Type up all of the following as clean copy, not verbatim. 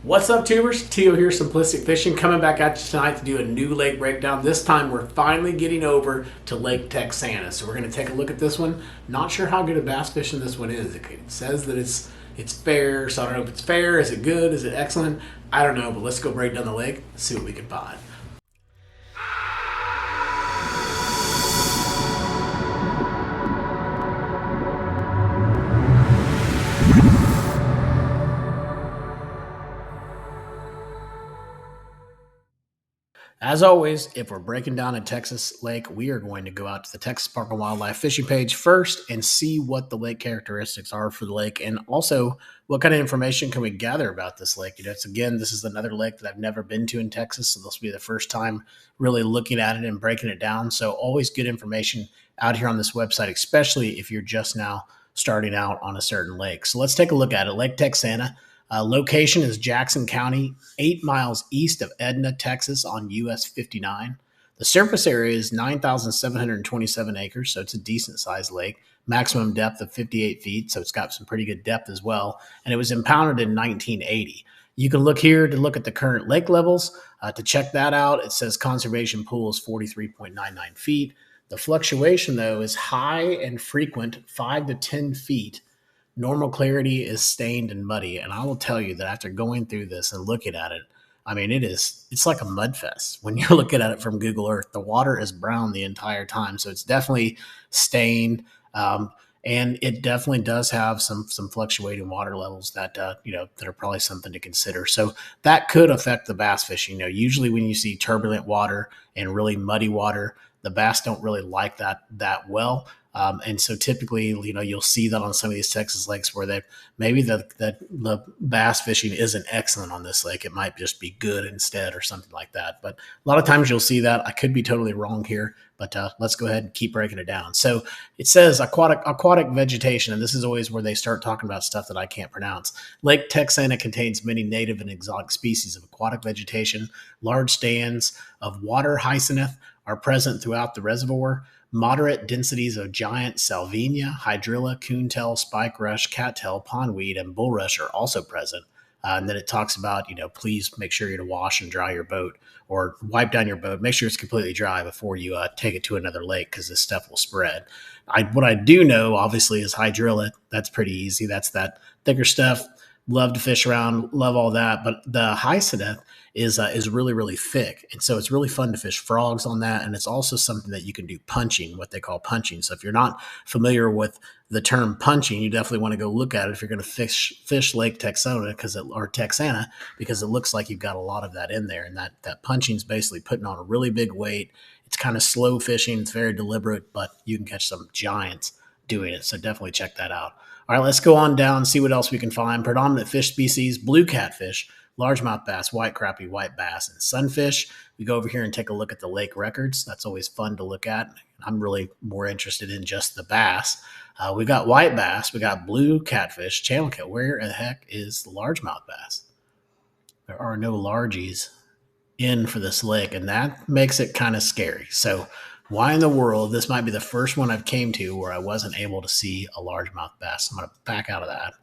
What's up, tubers? Tio here, Simplistic Fishing, coming back at you tonight to do a new lake breakdown. This time we're finally getting over to Lake Texana. So we're going to take a look at this one. Not sure how good a bass fishing this one is. It says that it's fair, so I don't know if it's fair. Is it good? Is it excellent? I don't know, but let's go break down the lake, see what we can find. As always, if we're breaking down a Texas lake, we are going to go out to the Texas Park and Wildlife fishing page first and see what the lake characteristics are for the lake, and also what kind of information can we gather about this lake. This is another lake that I've never been to in Texas, so this will be the first time really looking at it and breaking it down. So always good information out here on this website, especially if you're just now starting out on a certain lake. So let's take a look at it. Lake Texana. Location is Jackson County, 8 miles east of Edna, Texas, on US 59. The surface area is 9,727 acres, so it's a decent sized lake. Maximum depth of 58 feet, so it's got some pretty good depth as well. And it was impounded in 1980. You can look here to look at the current lake levels. To check that out, it says conservation pool is 43.99 feet. The fluctuation, though, is high and frequent, 5 to 10 feet. Normal clarity is stained and muddy. And I will tell you that after going through this and looking at it, I mean, it's like a mud fest. When you're looking at it from Google Earth, the water is brown the entire time. So it's definitely stained. And it definitely does have some fluctuating water levels that that are probably something to consider. So that could affect the bass fishing. Usually when you see turbulent water and really muddy water, the bass don't really like that well. And so typically, you'll see that on some of these Texas lakes where maybe the bass fishing isn't excellent on this lake. It might just be good instead or something like that. But a lot of times you'll see that. I could be totally wrong here, but let's go ahead and keep breaking it down. So it says aquatic vegetation, and this is always where they start talking about stuff that I can't pronounce. Lake Texana contains many native and exotic species of aquatic vegetation. Large stands of water hyacinth are present throughout the reservoir. Moderate densities of giant salvinia, hydrilla, coontail, spike rush, cattail, pondweed, and bulrush are also present. And then it talks about, please make sure to wash and dry your boat or wipe down your boat. Make sure it's completely dry before you take it to another lake because this stuff will spread. What I do know, obviously, is hydrilla. That's pretty easy. That's that thicker stuff. Love to fish around, love all that. But the hyacinth is really, really thick. And so it's really fun to fish frogs on that. And it's also something that you can do punching, what they call punching. So if you're not familiar with the term punching, you definitely want to go look at it if you're going to fish Lake Texana or Texana, because it looks like you've got a lot of that in there. And that punching is basically putting on a really big weight. It's kind of slow fishing. It's very deliberate, but you can catch some giants doing it. So definitely check that out. All right, let's go on down and see what else we can find. Predominant fish species: blue catfish, largemouth bass, white crappie, white bass, and sunfish. We go over here and take a look at the lake records. That's always fun to look at. I'm really more interested in just the bass. We got white bass. We got blue catfish, channel cat. Where the heck is the largemouth bass? There are no largies in for this lake, and that makes it kind of scary. So why in the world? This might be the first one I've came to where I wasn't able to see a largemouth bass. I'm going to back out of that.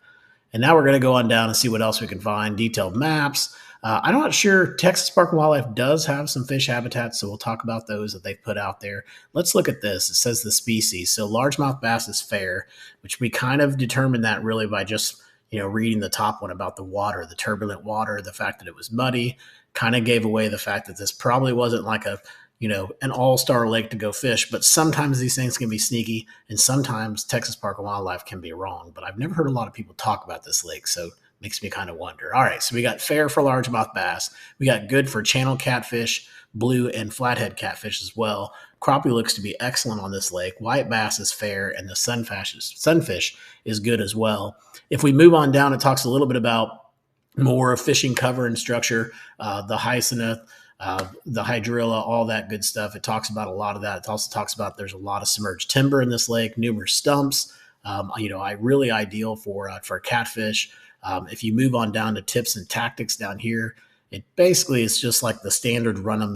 And now we're going to go on down and see what else we can find. Detailed maps. I'm not sure. Texas Park and Wildlife does have some fish habitats, so we'll talk about those that they've put out there. Let's look at this. It says the species. So largemouth bass is fair, which we kind of determined that really by just reading the top one about the water, the turbulent water, the fact that it was muddy, kind of gave away the fact that this probably wasn't like an all-star lake to go fish. But sometimes these things can be sneaky, and sometimes Texas Park and Wildlife can be wrong. But I've never heard a lot of people talk about this lake, so it makes me kind of wonder. All right, so we got fair for largemouth bass. We got good for channel catfish, blue and flathead catfish as well. Crappie looks to be excellent on this lake. White bass is fair, and the sunfish is good as well. If we move on down, it talks a little bit about more fishing cover and structure, the hyacinth, the hydrilla, all that good stuff. It talks about a lot of that. It also talks about there's a lot of submerged timber in this lake, numerous stumps. I really ideal for catfish. If you move on down to tips and tactics down here, it basically is just like the standard run of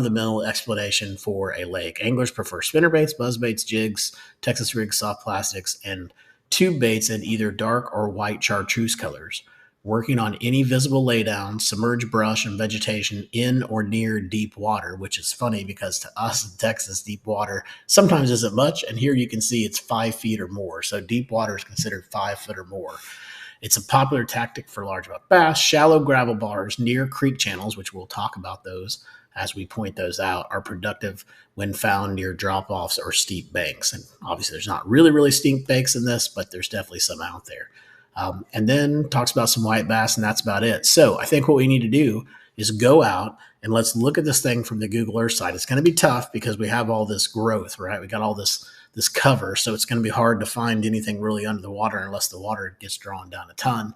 the mill explanation for a lake. Anglers prefer spinnerbaits, buzzbaits, jigs, Texas rigs, soft plastics, and tube baits in either dark or white chartreuse colors. working on any visible laydown, submerged brush, and vegetation in or near deep water, which is funny because to us in Texas, deep water sometimes isn't much. And here you can see it's 5 feet or more. So deep water is considered 5 foot or more. It's a popular tactic for largemouth bass. Shallow gravel bars near creek channels, which we'll talk about those as we point those out, are productive when found near drop offs or steep banks. And obviously, there's not really steep banks in this, but there's definitely some out there. And then talks about some white bass, and that's about it. So I think what we need to do is go out and let's look at this thing from the Google Earth side. It's going to be tough because we have all this growth, right? We got all this cover, so it's going to be hard to find anything really under the water unless the water gets drawn down a ton.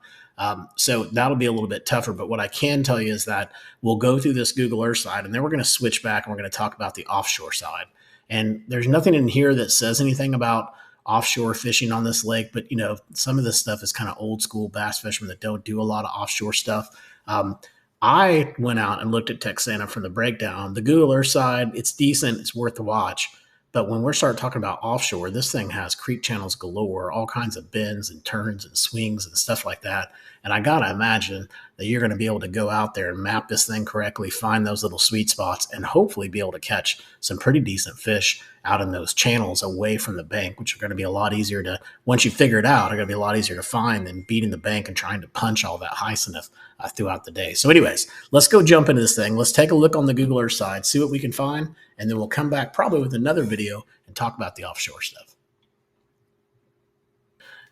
So that'll be a little bit tougher. But what I can tell you is that we'll go through this Google Earth side, and then we're going to switch back and we're going to talk about the offshore side. And there's nothing in here that says anything about offshore fishing on this lake, but some of this stuff is kind of old school bass fishermen that don't do a lot of offshore stuff. I went out and looked at Texana from the breakdown. The Google Earth side, it's decent, it's worth the watch. But when we're starting talking about offshore, this thing has creek channels galore, all kinds of bends and turns and swings and stuff like that. And I got to imagine that you're going to be able to go out there and map this thing correctly, find those little sweet spots, and hopefully be able to catch some pretty decent fish out in those channels away from the bank, which are going to be a lot easier to, once you figure it out, are going to be a lot easier to find than beating the bank and trying to punch all that hyacinth throughout the day. So anyways, let's go jump into this thing. Let's take a look on the Google Earth side, see what we can find, and then we'll come back probably with another video and talk about the offshore stuff.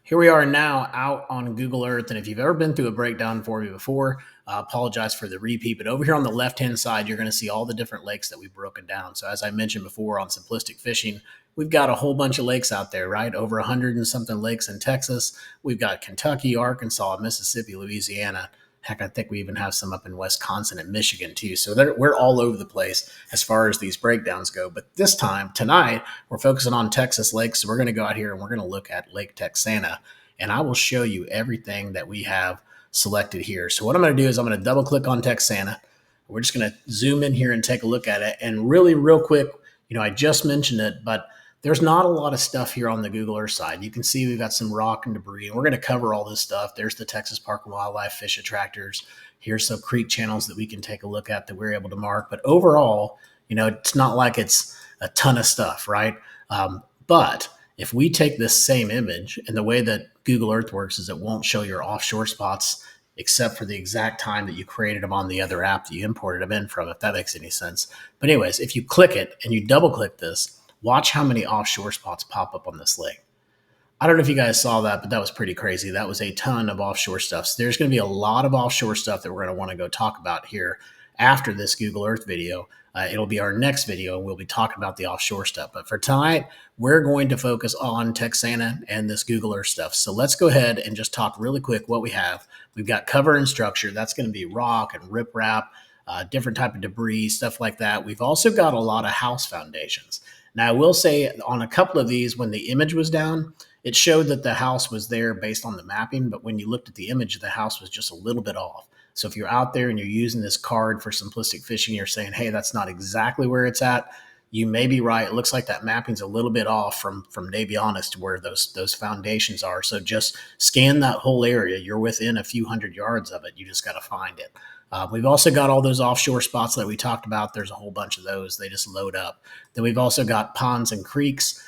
Here we are now out on Google Earth, and if you've ever been through a breakdown for me before, I apologize for the repeat, but over here on the left-hand side, you're going to see all the different lakes that we've broken down. So as I mentioned before on Simplistic Fishing, we've got a whole bunch of lakes out there, right? Over 100 and something lakes in Texas. We've got Kentucky, Arkansas, Mississippi, Louisiana. Heck, I think we even have some up in Wisconsin and Michigan too. So we're all over the place as far as these breakdowns go. But this time, tonight, we're focusing on Texas lakes. So we're going to go out here and we're going to look at Lake Texana. And I will show you everything that we have selected here. So what I'm going to do is I'm going to double click on Texana. We're just going to zoom in here and take a look at it. And really real quick, I just mentioned it, but there's not a lot of stuff here on the Google Earth side. You can see we've got some rock and debris, and we're going to cover all this stuff. There's the Texas Park and Wildlife fish attractors. Here's some creek channels that we can take a look at that we're able to mark. But overall, it's not like it's a ton of stuff, right? But if we take this same image, and the way that Google Earth works is it won't show your offshore spots except for the exact time that you created them on the other app that you imported them in from, if that makes any sense. But anyways, if you click it and you double click this, watch how many offshore spots pop up on this lake. I don't know if you guys saw that, but that was pretty crazy. That was a ton of offshore stuff. So there's going to be a lot of offshore stuff that we're going to want to go talk about here after this Google Earth video. It'll be our next video, and we'll be talking about the offshore stuff. But for tonight, we're going to focus on Texana and this Google Earth stuff. So let's go ahead and just talk really quick what we have. We've got cover and structure. That's going to be rock and riprap, different type of debris, stuff like that. We've also got a lot of house foundations. Now, I will say on a couple of these, when the image was down, it showed that the house was there based on the mapping. But when you looked at the image, the house was just a little bit off. So if you're out there and you're using this card for simplistic fishing, you're saying, hey, that's not exactly where it's at, you may be right. It looks like that mapping's a little bit off from Navionics to where those foundations are. So just scan that whole area. You're within a few hundred yards of it. You just got to find it. We've also got all those offshore spots that we talked about. There's a whole bunch of those. They just load up. Then we've also got ponds and creeks.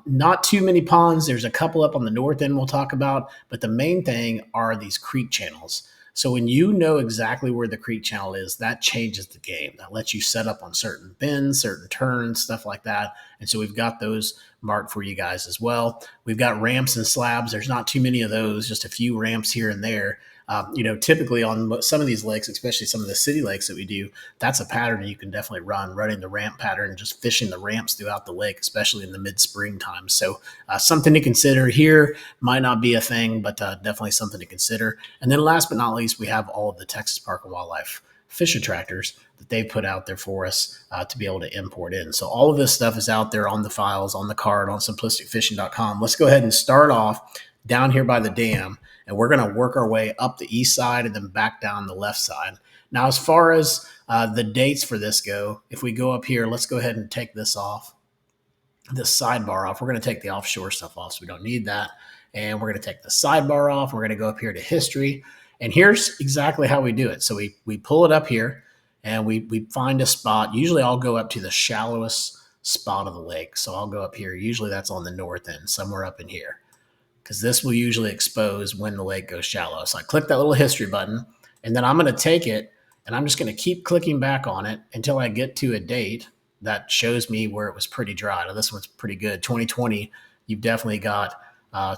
Not too many ponds. There's a couple up on the north end we'll talk about. But the main thing are these creek channels. So when you know exactly where the creek channel is, that changes the game. That lets you set up on certain bends, certain turns, stuff like that. And so we've got those marked for you guys as well. We've got ramps and slabs. There's not too many of those, just a few ramps here and there. Typically on some of these lakes, especially some of the city lakes that we do, that's a pattern you can definitely running the ramp pattern, just fishing the ramps throughout the lake, especially in the mid-spring time. So something to consider here. Might not be a thing, but definitely something to consider. And then last but not least, we have all of the Texas Park and Wildlife fish attractors that they put out there for us to be able to import in. So all of this stuff is out there on the files, on the card, on simplisticfishing.com. Let's go ahead and start off down here by the dam, and we're going to work our way up the east side and then back down the left side. Now, as far as the dates for this go, if we go up here, let's go ahead and take this off, this sidebar off. We're going to take the offshore stuff off, so we don't need that. And we're going to take the sidebar off. We're going to go up here to history. And here's exactly how we do it. So we pull it up here and we find a spot. Usually I'll go up to the shallowest spot of the lake. So I'll go up here. Usually that's on the north end, somewhere up in here, because this will usually expose when the lake goes shallow. So I click that little history button, and then I'm going to take it and I'm just going to keep clicking back on it until I get to a date that shows me where it was pretty dry. Now, this one's pretty good. 2020, you've definitely got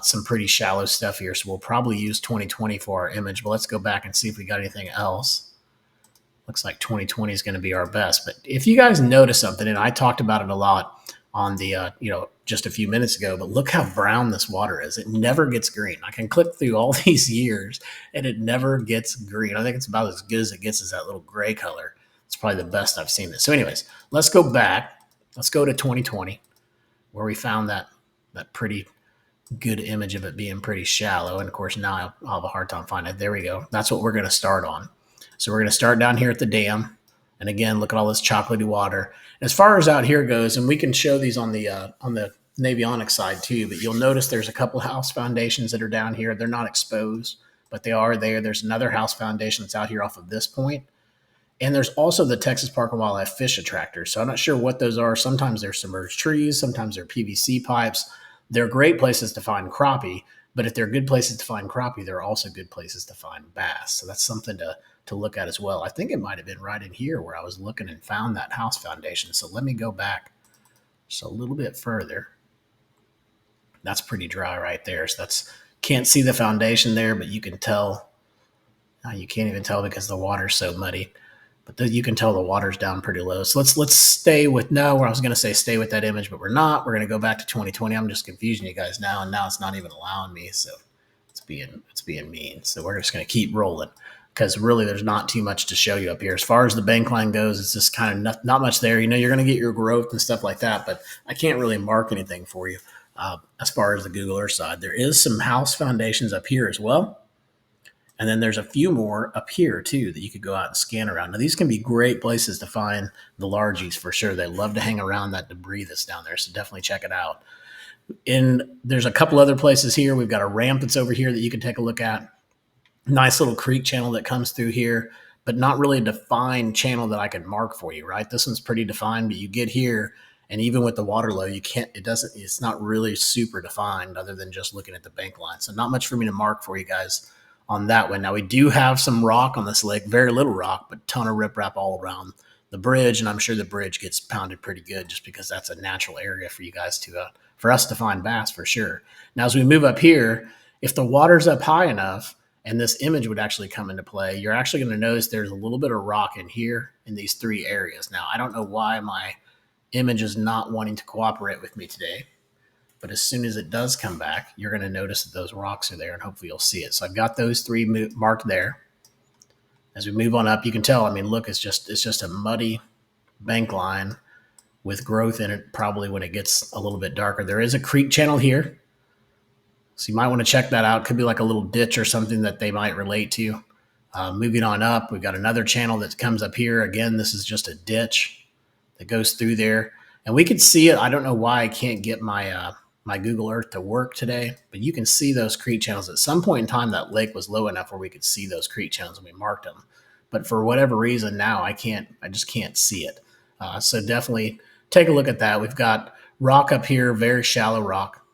some pretty shallow stuff here. So we'll probably use 2020 for our image, but let's go back and see if we got anything else. Looks like 2020 is going to be our best. But if you guys notice something, and I talked about it a lot on the, just a few minutes ago, but look how brown this water is. It never gets green. I can click through all these years and it never gets green. I think it's about as good as it gets, is that little gray color. It's probably the best I've seen this. So anyways, let's go back. Let's go to 2020 where we found that pretty good image of it being pretty shallow. And of course, now I'll have a hard time finding it. There we go. That's what we're going to start on. So we're going to start down here at the dam. And again, look at all this chocolatey water. As far as out here goes, and we can show these on the Navionics side too, but you'll notice there's a couple house foundations that are down here. They're not exposed, but they are there. There's another house foundation that's out here off of this point. And there's also the Texas Park and Wildlife fish attractors. So I'm not sure what those are. Sometimes they're submerged trees. Sometimes they're PVC pipes. They're great places to find crappie. But if they're good places to find crappie, they're also good places to find bass. So that's something to look at as well. I think it might have been right in here where I was looking and found that house foundation. So let me go back just a little bit further. That's pretty dry right there. So that's, can't see the foundation there, but you can tell. You can't even tell because the water's so muddy. But you can tell the water's down pretty low. So let's stay with, no, I was going to say stay with that image, but we're not. We're going to go back to 2020. I'm just confusing you guys now, and now it's not even allowing me. So it's being mean. So we're just going to keep rolling because really there's not too much to show you up here. As far as the bank line goes, it's just kind of not much there. You're going to get your growth and stuff like that, but I can't really mark anything for you as far as the Google Earth side. There is some house foundations up here as well. And then there's a few more up here too that you could go out and scan around. Now these can be great places to find the largies for sure. They love to hang around that debris that's down there. So definitely check it out. And there's a couple other places here. We've got a ramp that's over here that you can take a look at. Nice little creek channel that comes through here, but not really a defined channel that I can mark for you, right? This one's pretty defined, but you get here and even with the water low, it's not really super defined other than just looking at the bank line. So not much for me to mark for you guys on that one. Now we do have some rock on this lake, very little rock, but ton of riprap all around the bridge. And I'm sure the bridge gets pounded pretty good just because that's a natural area for you guys for us to find bass for sure. Now, as we move up here, if the water's up high enough and this image would actually come into play, you're actually going to notice there's a little bit of rock in here in these three areas. Now, I don't know why my image is not wanting to cooperate with me today. But as soon as it does come back, you're going to notice that those rocks are there and hopefully you'll see it. So I've got those three marked there. As we move on up, you can tell, I mean, look, it's just a muddy bank line with growth in it probably when it gets a little bit darker. There is a creek channel here. So you might want to check that out. Could be like a little ditch or something that they might relate to. Moving on up, we've got another channel that comes up here. Again, this is just a ditch that goes through there. And we could see it. I don't know why I can't get my Google Earth to work today, but you can see those creek channels. At some point in time, that lake was low enough where we could see those creek channels and we marked them. But for whatever reason now, I just can't see it. So definitely take a look at that. We've got rock up here, very shallow rock.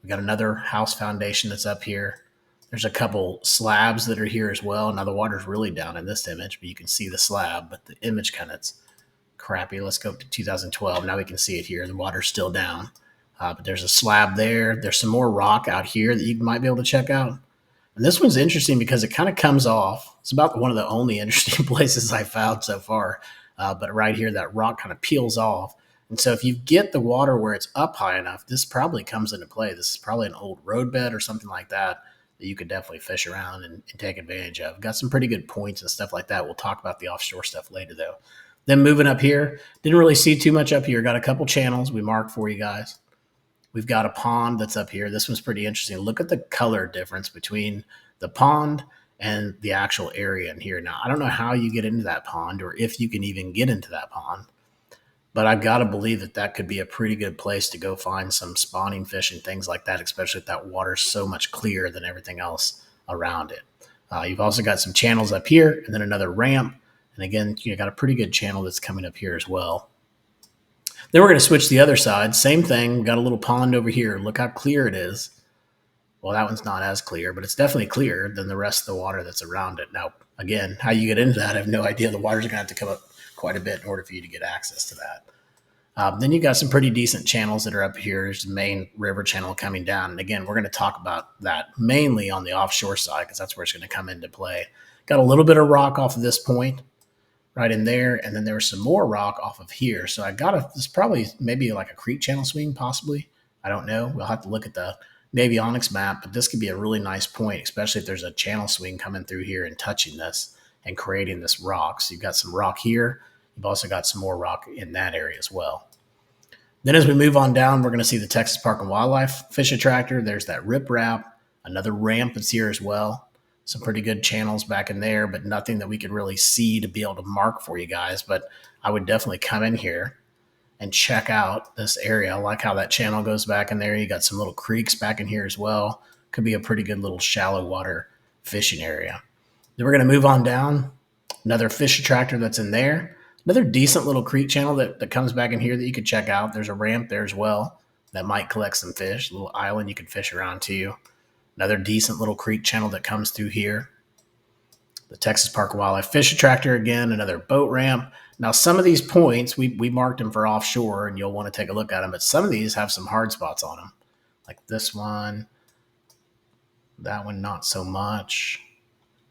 We've got another house foundation that's up here. There's a couple slabs that are here as well. Now the water's really down in this image, but you can see the slab, but the image kind of crappy. Let's go up to 2012. Now we can see it here. The water's still down. But there's a slab there. There's some more rock out here that you might be able to check out. And this one's interesting because it kind of comes off. It's about one of the only interesting places I found so far. But right here, that rock kind of peels off. And so if you get the water where it's up high enough, this probably comes into play. This is probably an old roadbed or something like that you could definitely fish around and take advantage of. Got some pretty good points and stuff like that. We'll talk about the offshore stuff later, though. Then moving up here, didn't really see too much up here. Got a couple channels we marked for you guys. We've got a pond that's up here. This one's pretty interesting. Look at the color difference between the pond and the actual area in here. Now, I don't know how you get into that pond or if you can even get into that pond, but I've got to believe that could be a pretty good place to go find some spawning fish and things like that, especially if that water's so much clearer than everything else around it. You've also got some channels up here and then another ramp. And again, you got a pretty good channel that's coming up here as well. Then we're going to switch the other side. Same thing. We've got a little pond over here. Look how clear it is. Well, that one's not as clear, but it's definitely clearer than the rest of the water that's around it. Now, again, how you get into that, I have no idea. The water's going to have to come up quite a bit in order for you to get access to that. Then you got some pretty decent channels that are up here. There's the main river channel coming down. And again, we're going to talk about that mainly on the offshore side because that's where it's going to come into play. Got a little bit of rock off of this point right in there. And then there was some more rock off of here. So I got this probably maybe like a creek channel swing, possibly. I don't know. We'll have to look at the Navionics map, but this could be a really nice point, especially if there's a channel swing coming through here and touching this and creating this rock. So you've got some rock here. You've also got some more rock in that area as well. Then as we move on down, we're going to see the Texas Park and Wildlife Fish Attractor. There's that riprap, another ramp that's here as well. Some pretty good channels back in there, but nothing that we could really see to be able to mark for you guys. But I would definitely come in here and check out this area. I like how that channel goes back in there. You got some little creeks back in here as well. Could be a pretty good little shallow water fishing area. Then we're going to move on down. Another fish attractor that's in there. Another decent little creek channel that comes back in here that you could check out. There's a ramp there as well that might collect some fish. A little island you can fish around too. Another decent little creek channel that comes through here. The Texas Park and Wildlife Fish Attractor again, another boat ramp. Now, some of these points, we marked them for offshore, and you'll want to take a look at them, but some of these have some hard spots on them, like this one. That one, not so much.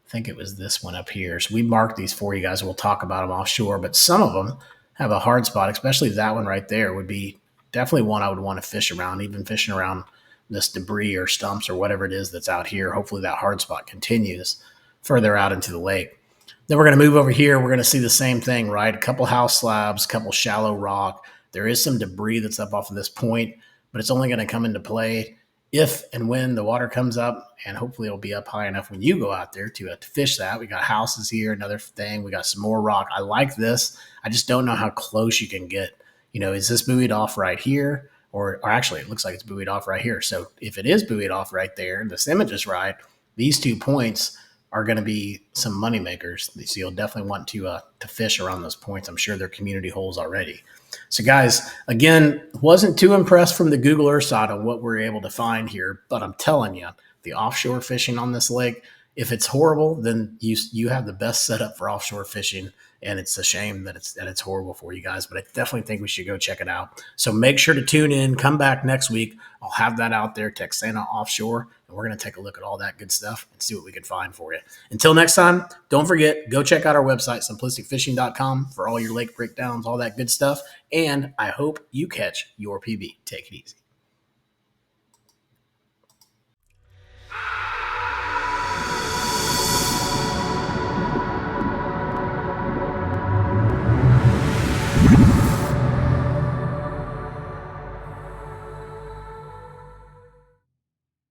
I think it was this one up here. So we marked these for you guys. We'll talk about them offshore, but some of them have a hard spot, especially that one right there would be definitely one I would want to fish around, even fishing around this debris or stumps or whatever it is that's out here. Hopefully that hard spot continues further out into the lake. Then we're going to move over here. We're going to see the same thing, right? A couple house slabs, a couple shallow rock. There is some debris that's up off of this point, but it's only going to come into play if and when the water comes up, and hopefully it'll be up high enough when you go out there to fish that. We got houses here, another thing. We got some more rock. I like this. I just don't know how close you can get. Is this buoyed off right here? Or actually, it looks like it's buoyed off right here. So if it is buoyed off right there, and this image is right, these 2 points are going to be some money makers. So you'll definitely want to fish around those points. I'm sure they're community holes already. So guys, again, wasn't too impressed from the Google Earth side on what we're able to find here, but I'm telling you, the offshore fishing on this lake, if it's horrible, then you have the best setup for offshore fishing, and it's a shame that it's horrible for you guys, but I definitely think we should go check it out. So make sure to tune in, come back next week. I'll have that out there, Texana offshore, and we're going to take a look at all that good stuff and see what we can find for you. Until next time, don't forget, go check out our website, simplisticfishing.com, for all your lake breakdowns, all that good stuff, and I hope you catch your PB. Take it easy.